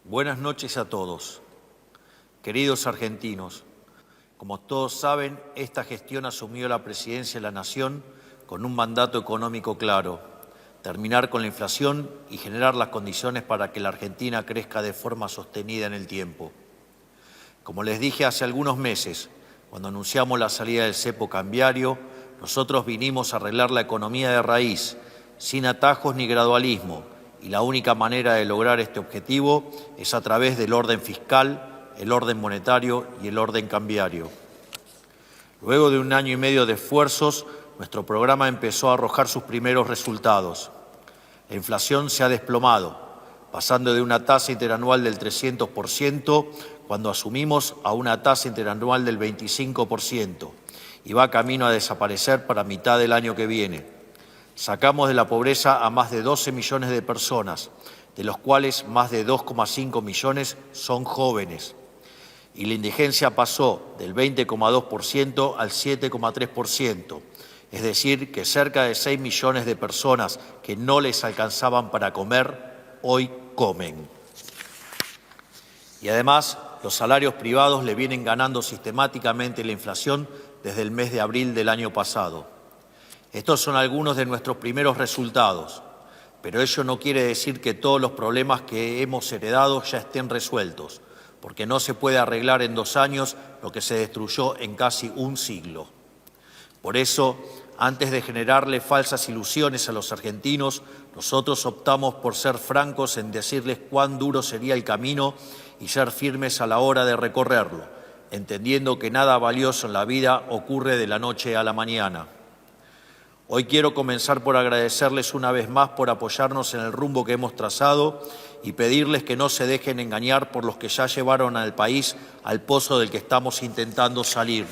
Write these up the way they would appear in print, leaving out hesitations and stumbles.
Buenas noches a todos. Queridos argentinos, como todos saben, esta gestión asumió la presidencia de la Nación con un mandato económico claro: terminar con la inflación y generar las condiciones para que la Argentina crezca de forma sostenida en el tiempo. Como les dije hace algunos meses, cuando anunciamos la salida del cepo cambiario, nosotros vinimos a arreglar la economía de raíz, sin atajos ni gradualismo, y la única manera de lograr este objetivo es a través del orden fiscal, el orden monetario y el orden cambiario. Luego de 1 año y medio de esfuerzos, nuestro programa empezó a arrojar sus primeros resultados. La inflación se ha desplomado, pasando de una tasa interanual del 300% cuando asumimos a una tasa interanual del 25%, y va camino a desaparecer para mitad del año que viene. Sacamos de la pobreza a más de 12 millones de personas, de los cuales más de 2,5 millones son jóvenes. Y la indigencia pasó del 20,2% al 7,3%, es decir, que cerca de 6 millones de personas que no les alcanzaban para comer, hoy comen. Y además, los salarios privados le vienen ganando sistemáticamente la inflación desde el mes de abril del año pasado. Estos son algunos de nuestros primeros resultados, pero ello no quiere decir que todos los problemas que hemos heredado ya estén resueltos, porque no se puede arreglar en 2 años lo que se destruyó en casi un siglo. Por eso, antes de generarle falsas ilusiones a los argentinos, nosotros optamos por ser francos en decirles cuán duro sería el camino y ser firmes a la hora de recorrerlo, entendiendo que nada valioso en la vida ocurre de la noche a la mañana. Hoy quiero comenzar por agradecerles una vez más por apoyarnos en el rumbo que hemos trazado y pedirles que no se dejen engañar por los que ya llevaron al país al pozo del que estamos intentando salir.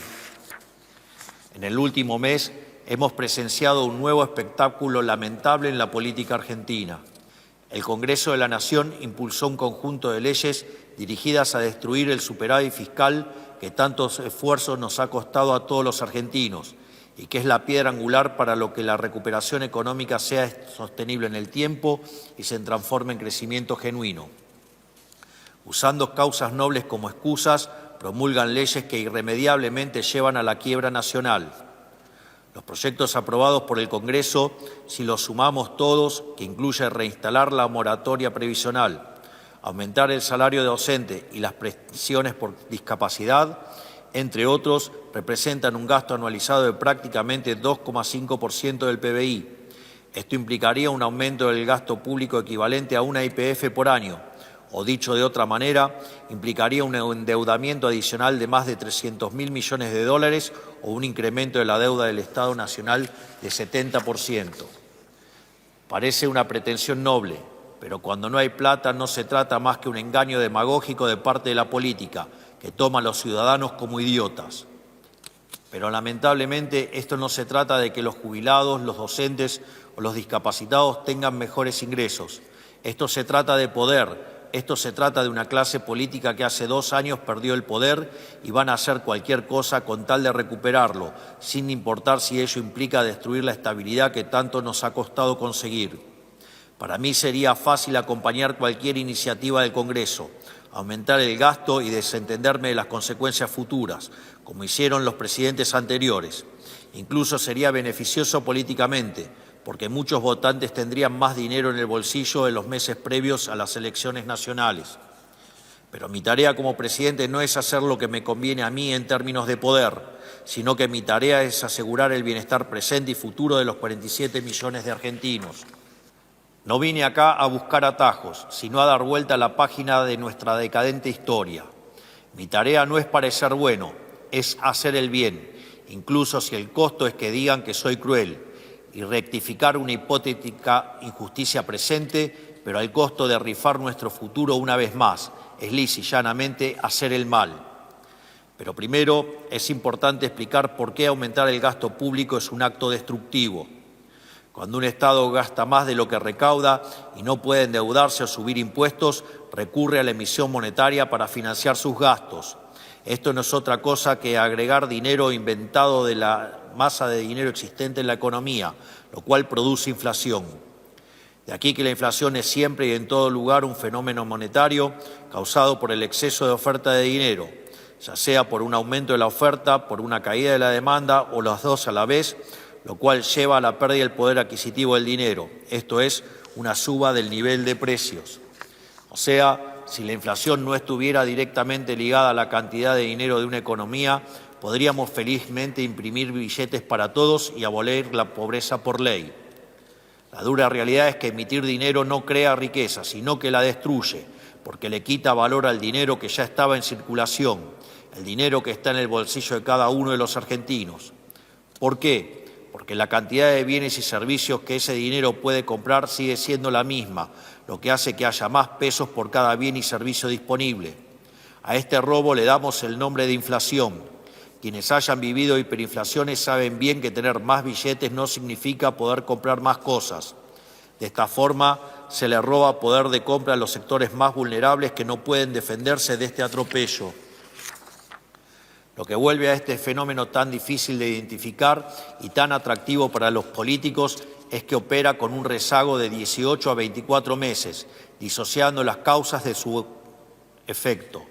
En el último mes hemos presenciado un nuevo espectáculo lamentable en la política argentina. El Congreso de la Nación impulsó un conjunto de leyes dirigidas a destruir el superávit fiscal que tantos esfuerzos nos ha costado a todos los argentinos, y que es la piedra angular para lo que la recuperación económica sea sostenible en el tiempo y se transforme en crecimiento genuino. Usando causas nobles como excusas, promulgan leyes que irremediablemente llevan a la quiebra nacional. Los proyectos aprobados por el Congreso, si los sumamos todos, que incluye reinstalar la moratoria previsional, aumentar el salario de docente y las prestaciones por discapacidad, entre otros, representan un gasto anualizado de prácticamente 2,5% del PBI. Esto implicaría un aumento del gasto público equivalente a una YPF por año, o dicho de otra manera, implicaría un endeudamiento adicional de más de 300.000 millones de dólares o un incremento de la deuda del Estado Nacional de 70%. Parece una pretensión noble, pero cuando no hay plata no se trata más que un engaño demagógico de parte de la política, que toma a los ciudadanos como idiotas. Pero lamentablemente esto no se trata de que los jubilados, los docentes o los discapacitados tengan mejores ingresos. Esto se trata de poder, esto se trata de una clase política que hace 2 años perdió el poder y van a hacer cualquier cosa con tal de recuperarlo, sin importar si ello implica destruir la estabilidad que tanto nos ha costado conseguir. Para mí sería fácil acompañar cualquier iniciativa del Congreso, aumentar el gasto y desentenderme de las consecuencias futuras, como hicieron los presidentes anteriores. Incluso sería beneficioso políticamente, porque muchos votantes tendrían más dinero en el bolsillo en los meses previos a las elecciones nacionales. Pero mi tarea como presidente no es hacer lo que me conviene a mí en términos de poder, sino que mi tarea es asegurar el bienestar presente y futuro de los 47 millones de argentinos. No vine acá a buscar atajos, sino a dar vuelta a la página de nuestra decadente historia. Mi tarea no es parecer bueno, es hacer el bien, incluso si el costo es que digan que soy cruel, y rectificar una hipotética injusticia presente, pero al costo de rifar nuestro futuro una vez más, es lisa y llanamente hacer el mal. Pero primero es importante explicar por qué aumentar el gasto público es un acto destructivo. Cuando un Estado gasta más de lo que recauda y no puede endeudarse o subir impuestos, recurre a la emisión monetaria para financiar sus gastos. Esto no es otra cosa que agregar dinero inventado de la masa de dinero existente en la economía, lo cual produce inflación. De aquí que la inflación es siempre y en todo lugar un fenómeno monetario causado por el exceso de oferta de dinero, ya sea por un aumento de la oferta, por una caída de la demanda o las dos a la vez, lo cual lleva a la pérdida del poder adquisitivo del dinero, esto es, una suba del nivel de precios. O sea, si la inflación no estuviera directamente ligada a la cantidad de dinero de una economía, podríamos felizmente imprimir billetes para todos y abolir la pobreza por ley. La dura realidad es que emitir dinero no crea riqueza, sino que la destruye, porque le quita valor al dinero que ya estaba en circulación, el dinero que está en el bolsillo de cada uno de los argentinos. ¿Por qué? Porque la cantidad de bienes y servicios que ese dinero puede comprar sigue siendo la misma, lo que hace que haya más pesos por cada bien y servicio disponible. A este robo le damos el nombre de inflación. Quienes hayan vivido hiperinflaciones saben bien que tener más billetes no significa poder comprar más cosas. De esta forma se le roba poder de compra a los sectores más vulnerables que no pueden defenderse de este atropello. Lo que vuelve a este fenómeno tan difícil de identificar y tan atractivo para los políticos es que opera con un rezago de 18 a 24 meses, disociando las causas de su efecto.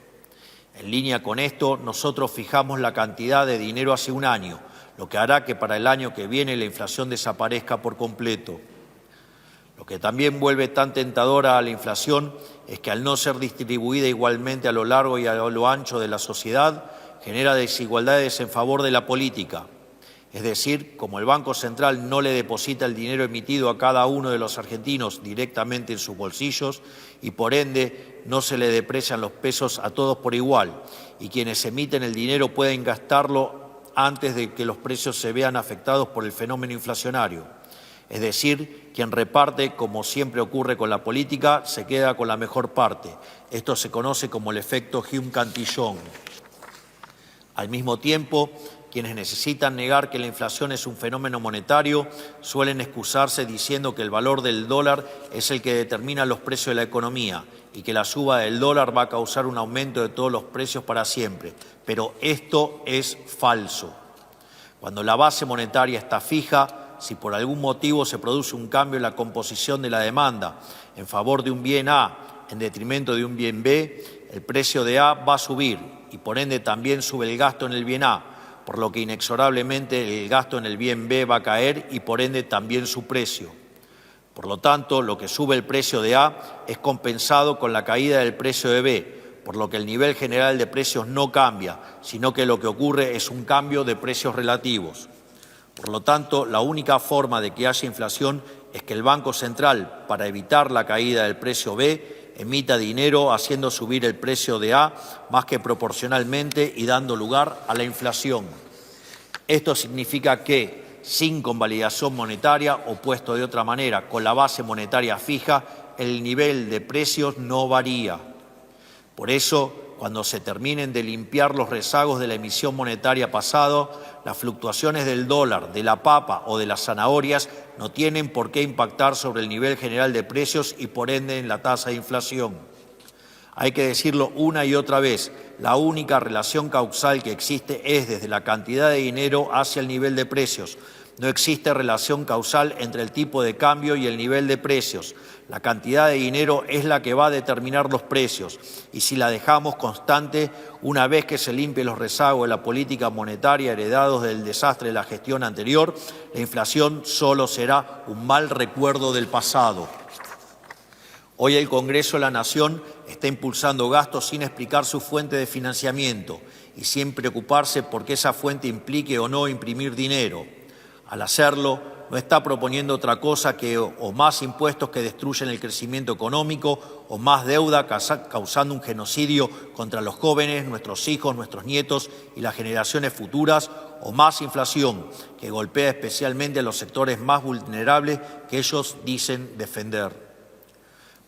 En línea con esto, nosotros fijamos la cantidad de dinero hace un año, lo que hará que para el año que viene la inflación desaparezca por completo. Lo que también vuelve tan tentadora a la inflación es que al no ser distribuida igualmente a lo largo y a lo ancho de la sociedad, genera desigualdades en favor de la política. Es decir, como el Banco Central no le deposita el dinero emitido a cada uno de los argentinos directamente en sus bolsillos y por ende no se le deprecian los pesos a todos por igual y quienes emiten el dinero pueden gastarlo antes de que los precios se vean afectados por el fenómeno inflacionario. Es decir, quien reparte, como siempre ocurre con la política, se queda con la mejor parte. Esto se conoce como el efecto Hume-Cantillon. Al mismo tiempo, quienes necesitan negar que la inflación es un fenómeno monetario suelen excusarse diciendo que el valor del dólar es el que determina los precios de la economía y que la suba del dólar va a causar un aumento de todos los precios para siempre. Pero esto es falso. Cuando la base monetaria está fija, si por algún motivo se produce un cambio en la composición de la demanda en favor de un bien A en detrimento de un bien B, el precio de A va a subir y por ende también sube el gasto en el bien A, por lo que inexorablemente el gasto en el bien B va a caer y por ende también su precio. Por lo tanto, lo que sube el precio de A es compensado con la caída del precio de B, por lo que el nivel general de precios no cambia, sino que lo que ocurre es un cambio de precios relativos. Por lo tanto, la única forma de que haya inflación es que el Banco Central, para evitar la caída del precio B, emita dinero haciendo subir el precio de A más que proporcionalmente y dando lugar a la inflación. Esto significa que, sin convalidación monetaria o puesto de otra manera, con la base monetaria fija, el nivel de precios no varía. Por eso, cuando se terminen de limpiar los rezagos de la emisión monetaria pasada, las fluctuaciones del dólar, de la papa o de las zanahorias no tienen por qué impactar sobre el nivel general de precios y por ende en la tasa de inflación. Hay que decirlo una y otra vez, la única relación causal que existe es desde la cantidad de dinero hacia el nivel de precios. No existe relación causal entre el tipo de cambio y el nivel de precios. La cantidad de dinero es la que va a determinar los precios y si la dejamos constante, una vez que se limpien los rezagos de la política monetaria heredados del desastre de la gestión anterior, la inflación solo será un mal recuerdo del pasado. Hoy el Congreso de la Nación está impulsando gastos sin explicar su fuente de financiamiento y sin preocuparse por que esa fuente implique o no imprimir dinero. Al hacerlo, no está proponiendo otra cosa que o más impuestos que destruyen el crecimiento económico o más deuda causando un genocidio contra los jóvenes, nuestros hijos, nuestros nietos y las generaciones futuras o más inflación que golpea especialmente a los sectores más vulnerables que ellos dicen defender.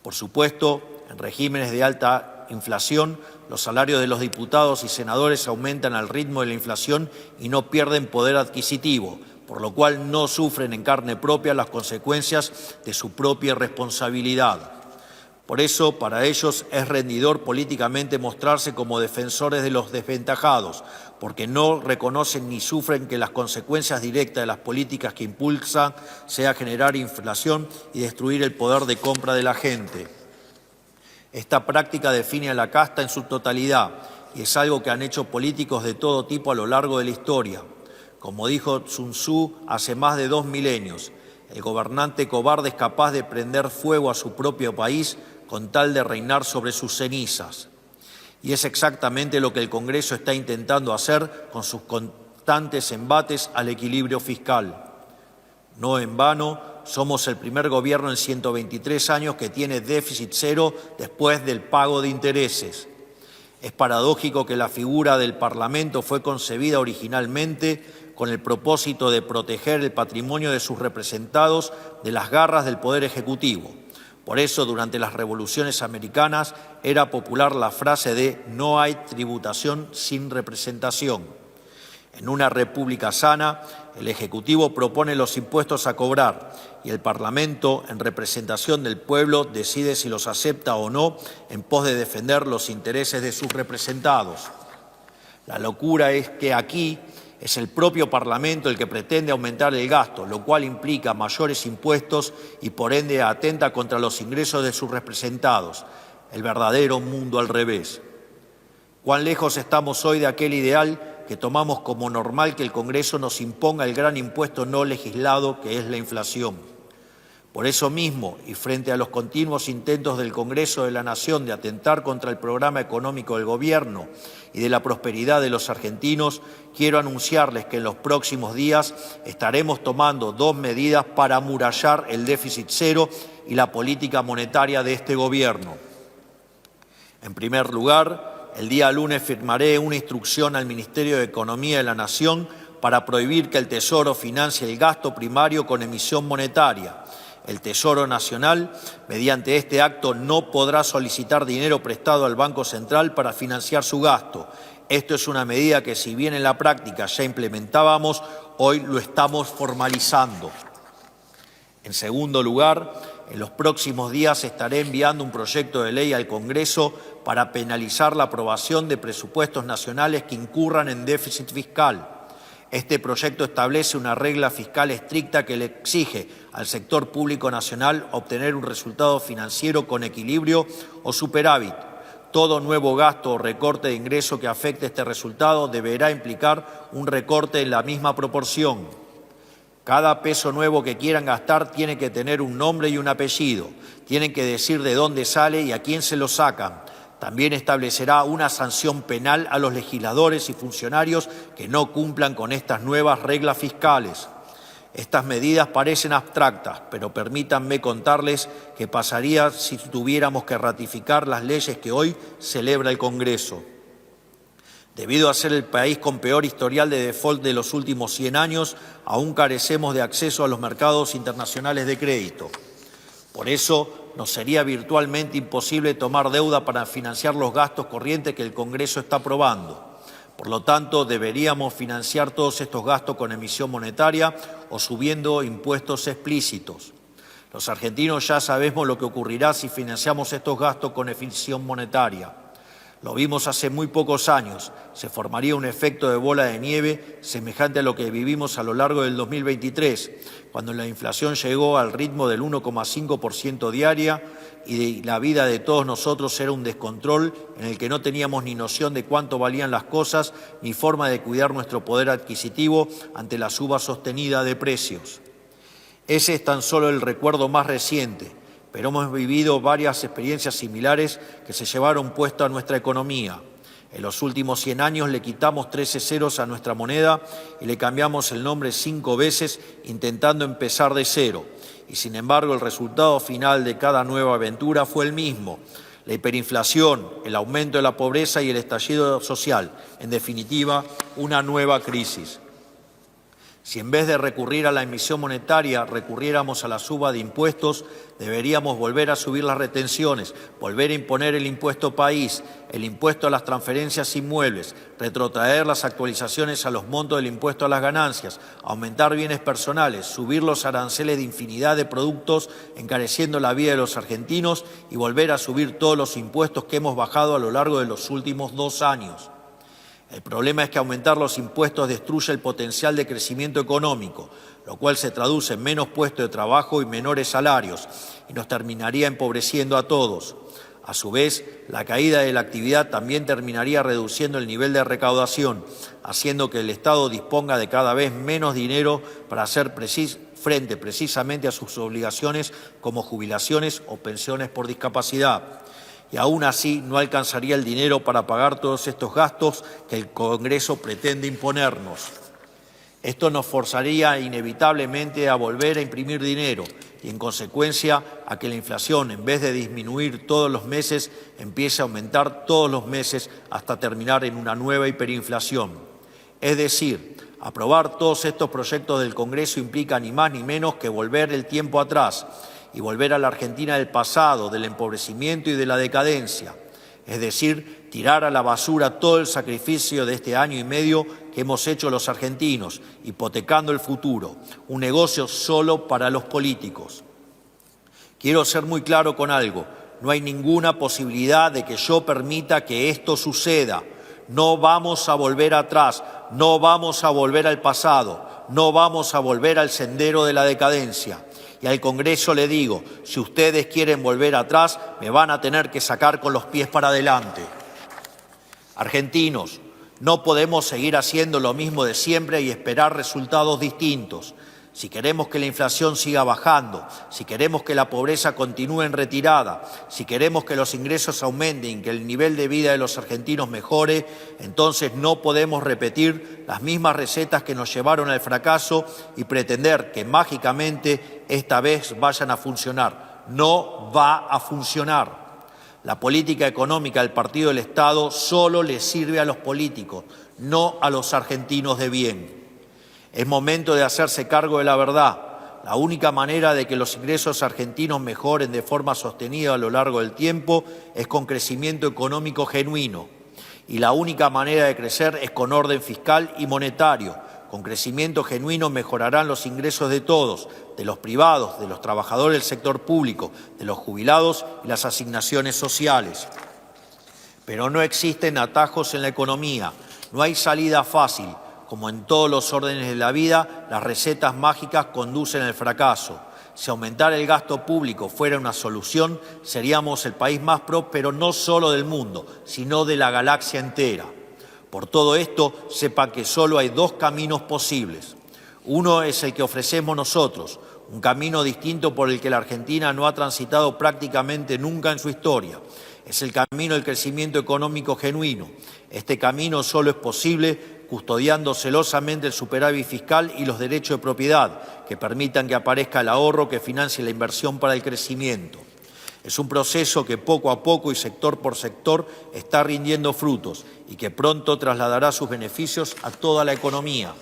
Por supuesto, en regímenes de alta inflación, los salarios de los diputados y senadores aumentan al ritmo de la inflación y no pierden poder adquisitivo, por lo cual no sufren en carne propia las consecuencias de su propia responsabilidad. Por eso, para ellos es rendidor políticamente mostrarse como defensores de los desventajados, porque no reconocen ni sufren que las consecuencias directas de las políticas que impulsan sea generar inflación y destruir el poder de compra de la gente. Esta práctica define a la casta en su totalidad y es algo que han hecho políticos de todo tipo a lo largo de la historia. Como dijo Sun Tzu hace más de 2 milenios, el gobernante cobarde es capaz de prender fuego a su propio país con tal de reinar sobre sus cenizas. Y es exactamente lo que el Congreso está intentando hacer con sus constantes embates al equilibrio fiscal. No en vano, somos el primer gobierno en 123 años que tiene déficit cero después del pago de intereses. Es paradójico que la figura del Parlamento fue concebida originalmente con el propósito de proteger el patrimonio de sus representados de las garras del Poder Ejecutivo. Por eso, durante las revoluciones americanas, era popular la frase de «no hay tributación sin representación». En una república sana, el Ejecutivo propone los impuestos a cobrar y el Parlamento, en representación del pueblo, decide si los acepta o no en pos de defender los intereses de sus representados. La locura es que aquí es el propio Parlamento el que pretende aumentar el gasto, lo cual implica mayores impuestos y por ende atenta contra los ingresos de sus representados. El verdadero mundo al revés. ¿Cuán lejos estamos hoy de aquel ideal que tomamos como normal que el Congreso nos imponga el gran impuesto no legislado que es la inflación? Por eso mismo, y frente a los continuos intentos del Congreso de la Nación de atentar contra el programa económico del Gobierno y de la prosperidad de los argentinos, quiero anunciarles que en los próximos días estaremos tomando 2 medidas para amurallar el déficit cero y la política monetaria de este Gobierno. En primer lugar, el día lunes firmaré una instrucción al Ministerio de Economía de la Nación para prohibir que el Tesoro financie el gasto primario con emisión monetaria. El Tesoro Nacional, mediante este acto, no podrá solicitar dinero prestado al Banco Central para financiar su gasto. Esto es una medida que, si bien en la práctica ya implementábamos, hoy lo estamos formalizando. En segundo lugar, en los próximos días estaré enviando un proyecto de ley al Congreso para penalizar la aprobación de presupuestos nacionales que incurran en déficit fiscal. Este proyecto establece una regla fiscal estricta que le exige al sector público nacional obtener un resultado financiero con equilibrio o superávit. Todo nuevo gasto o recorte de ingreso que afecte este resultado deberá implicar un recorte en la misma proporción. Cada peso nuevo que quieran gastar tiene que tener un nombre y un apellido. Tienen que decir de dónde sale y a quién se lo sacan. También establecerá una sanción penal a los legisladores y funcionarios que no cumplan con estas nuevas reglas fiscales. Estas medidas parecen abstractas, pero permítanme contarles qué pasaría si tuviéramos que ratificar las leyes que hoy celebra el Congreso. Debido a ser el país con peor historial de default de los últimos 100 años, aún carecemos de acceso a los mercados internacionales de crédito. Por eso, nos sería virtualmente imposible tomar deuda para financiar los gastos corrientes que el Congreso está aprobando. Por lo tanto, deberíamos financiar todos estos gastos con emisión monetaria o subiendo impuestos explícitos. Los argentinos ya sabemos lo que ocurrirá si financiamos estos gastos con emisión monetaria. Lo vimos hace muy pocos años. Se formaría un efecto de bola de nieve semejante a lo que vivimos a lo largo del 2023, cuando la inflación llegó al ritmo del 1,5% diaria y la vida de todos nosotros era un descontrol en el que no teníamos ni noción de cuánto valían las cosas ni forma de cuidar nuestro poder adquisitivo ante la suba sostenida de precios. Ese es tan solo el recuerdo más reciente, pero hemos vivido varias experiencias similares que se llevaron puesto a nuestra economía. En los últimos 100 años le quitamos 13 ceros a nuestra moneda y le cambiamos el nombre 5 veces intentando empezar de cero. Y sin embargo, el resultado final de cada nueva aventura fue el mismo: la hiperinflación, el aumento de la pobreza y el estallido social. En definitiva, una nueva crisis. Si en vez de recurrir a la emisión monetaria recurriéramos a la suba de impuestos, deberíamos volver a subir las retenciones, volver a imponer el impuesto país, el impuesto a las transferencias inmuebles, retrotraer las actualizaciones a los montos del impuesto a las ganancias, aumentar bienes personales, subir los aranceles de infinidad de productos, encareciendo la vida de los argentinos y volver a subir todos los impuestos que hemos bajado a lo largo de los últimos 2 años. El problema es que aumentar los impuestos destruye el potencial de crecimiento económico, lo cual se traduce en menos puestos de trabajo y menores salarios, y nos terminaría empobreciendo a todos. A su vez, la caída de la actividad también terminaría reduciendo el nivel de recaudación, haciendo que el Estado disponga de cada vez menos dinero para hacer frente precisamente a sus obligaciones como jubilaciones o pensiones por discapacidad. Y aún así no alcanzaría el dinero para pagar todos estos gastos que el Congreso pretende imponernos. Esto nos forzaría inevitablemente a volver a imprimir dinero y, en consecuencia, a que la inflación, en vez de disminuir todos los meses, empiece a aumentar todos los meses hasta terminar en una nueva hiperinflación. Es decir, aprobar todos estos proyectos del Congreso implica ni más ni menos que volver el tiempo atrás y volver a la Argentina del pasado, del empobrecimiento y de la decadencia, es decir, tirar a la basura todo el sacrificio de este año y medio que hemos hecho los argentinos, hipotecando el futuro, un negocio solo para los políticos. Quiero ser muy claro con algo, no hay ninguna posibilidad de que yo permita que esto suceda. No vamos a volver atrás, no vamos a volver al pasado, no vamos a volver al sendero de la decadencia. Y al Congreso le digo, si ustedes quieren volver atrás, me van a tener que sacar con los pies para adelante. Argentinos, no podemos seguir haciendo lo mismo de siempre y esperar resultados distintos. Si queremos que la inflación siga bajando, si queremos que la pobreza continúe en retirada, si queremos que los ingresos aumenten y que el nivel de vida de los argentinos mejore, entonces no podemos repetir las mismas recetas que nos llevaron al fracaso y pretender que mágicamente esta vez vayan a funcionar. No va a funcionar. La política económica del Partido del Estado solo le sirve a los políticos, no a los argentinos de bien. Es momento de hacerse cargo de la verdad. La única manera de que los ingresos argentinos mejoren de forma sostenida a lo largo del tiempo es con crecimiento económico genuino. Y la única manera de crecer es con orden fiscal y monetario. Con crecimiento genuino mejorarán los ingresos de todos, de los privados, de los trabajadores del sector público, de los jubilados y las asignaciones sociales. Pero no existen atajos en la economía, no hay salida fácil. Como en todos los órdenes de la vida, las recetas mágicas conducen al fracaso. Si aumentar el gasto público fuera una solución, seríamos el país más próspero no solo del mundo, sino de la galaxia entera. Por todo esto, sepa que solo hay 2 caminos posibles. Uno es el que ofrecemos nosotros, un camino distinto por el que la Argentina no ha transitado prácticamente nunca en su historia. Es el camino del crecimiento económico genuino. Este camino solo es posible custodiando celosamente el superávit fiscal y los derechos de propiedad, que permitan que aparezca el ahorro que financie la inversión para el crecimiento. Es un proceso que poco a poco y sector por sector está rindiendo frutos y que pronto trasladará sus beneficios a toda la economía.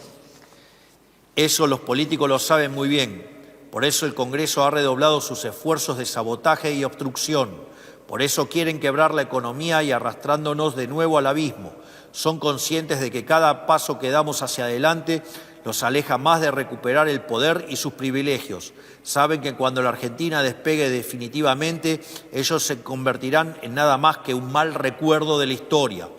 Eso los políticos lo saben muy bien. Por eso el Congreso ha redoblado sus esfuerzos de sabotaje y obstrucción. Por eso quieren quebrar la economía y arrastrándonos de nuevo al abismo. Son conscientes de que cada paso que damos hacia adelante los aleja más de recuperar el poder y sus privilegios. Saben que cuando la Argentina despegue definitivamente, ellos se convertirán en nada más que un mal recuerdo de la historia.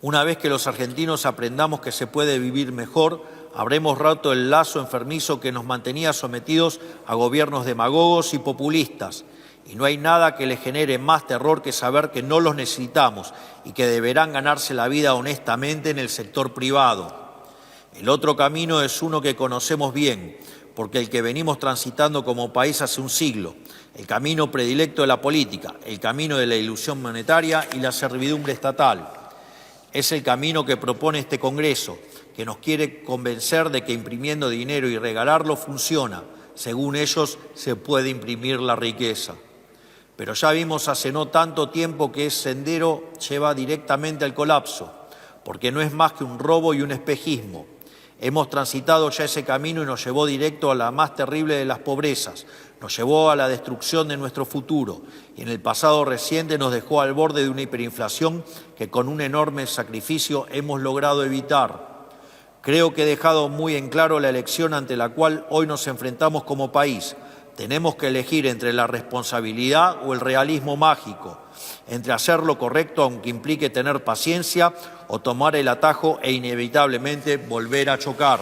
Una vez que los argentinos aprendamos que se puede vivir mejor, habremos roto el lazo enfermizo que nos mantenía sometidos a gobiernos demagogos y populistas. Y no hay nada que les genere más terror que saber que no los necesitamos y que deberán ganarse la vida honestamente en el sector privado. El otro camino es uno que conocemos bien, porque el que venimos transitando como país hace un siglo, el camino predilecto de la política, el camino de la ilusión monetaria y la servidumbre estatal. Es el camino que propone este Congreso, que nos quiere convencer de que imprimiendo dinero y regalarlo funciona. Según ellos, se puede imprimir la riqueza. Pero ya vimos hace no tanto tiempo que ese sendero lleva directamente al colapso, porque no es más que un robo y un espejismo. Hemos transitado ya ese camino y nos llevó directo a la más terrible de las pobrezas, nos llevó a la destrucción de nuestro futuro y en el pasado reciente nos dejó al borde de una hiperinflación que con un enorme sacrificio hemos logrado evitar. Creo que he dejado muy en claro la elección ante la cual hoy nos enfrentamos como país. Tenemos que elegir entre la responsabilidad o el realismo mágico, entre hacer lo correcto aunque implique tener paciencia o tomar el atajo e inevitablemente volver a chocar.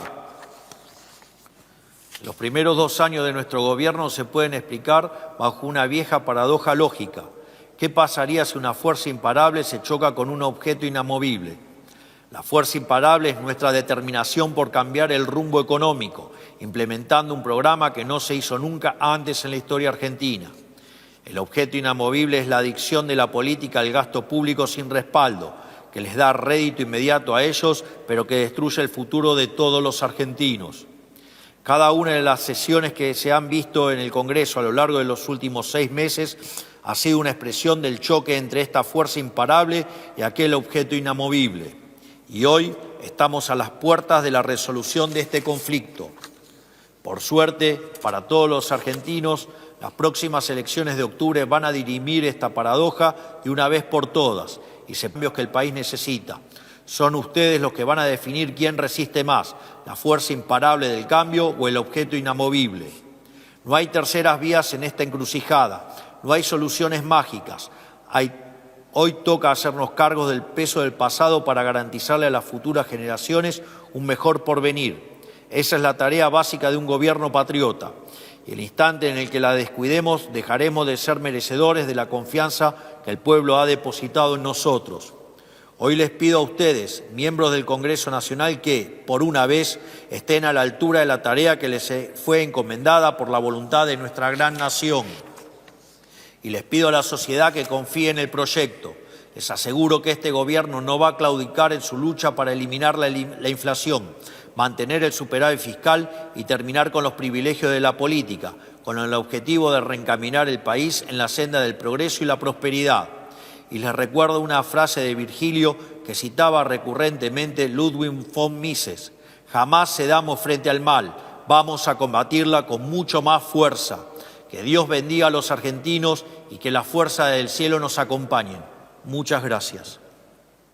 Los primeros 2 años de nuestro gobierno se pueden explicar bajo una vieja paradoja lógica. ¿Qué pasaría si una fuerza imparable se choca con un objeto inamovible? La fuerza imparable es nuestra determinación por cambiar el rumbo económico, implementando un programa que no se hizo nunca antes en la historia argentina. El objeto inamovible es la adicción de la política al gasto público sin respaldo, que les da rédito inmediato a ellos, pero que destruye el futuro de todos los argentinos. Cada una de las sesiones que se han visto en el Congreso a lo largo de los últimos 6 meses ha sido una expresión del choque entre esta fuerza imparable y aquel objeto inamovible. Y hoy estamos a las puertas de la resolución de este conflicto. Por suerte, para todos los argentinos, las próximas elecciones de octubre van a dirimir esta paradoja de una vez por todas y los cambios que el país necesita. Son ustedes los que van a definir quién resiste más, la fuerza imparable del cambio o el objeto inamovible. No hay terceras vías en esta encrucijada, no hay soluciones mágicas. Hoy toca hacernos cargo del peso del pasado para garantizarle a las futuras generaciones un mejor porvenir. Esa es la tarea básica de un gobierno patriota. Y el instante en el que la descuidemos, dejaremos de ser merecedores de la confianza que el pueblo ha depositado en nosotros. Hoy les pido a ustedes, miembros del Congreso Nacional, que, por una vez, estén a la altura de la tarea que les fue encomendada por la voluntad de nuestra gran nación. Y les pido a la sociedad que confíe en el proyecto. Les aseguro que este gobierno no va a claudicar en su lucha para eliminar la inflación, mantener el superávit fiscal y terminar con los privilegios de la política, con el objetivo de reencaminar el país en la senda del progreso y la prosperidad. Y les recuerdo una frase de Virgilio que citaba recurrentemente Ludwig von Mises: jamás cedamos frente al mal, vamos a combatirla con mucho más fuerza. Que Dios bendiga a los argentinos y que la fuerza del cielo nos acompañe. Muchas gracias.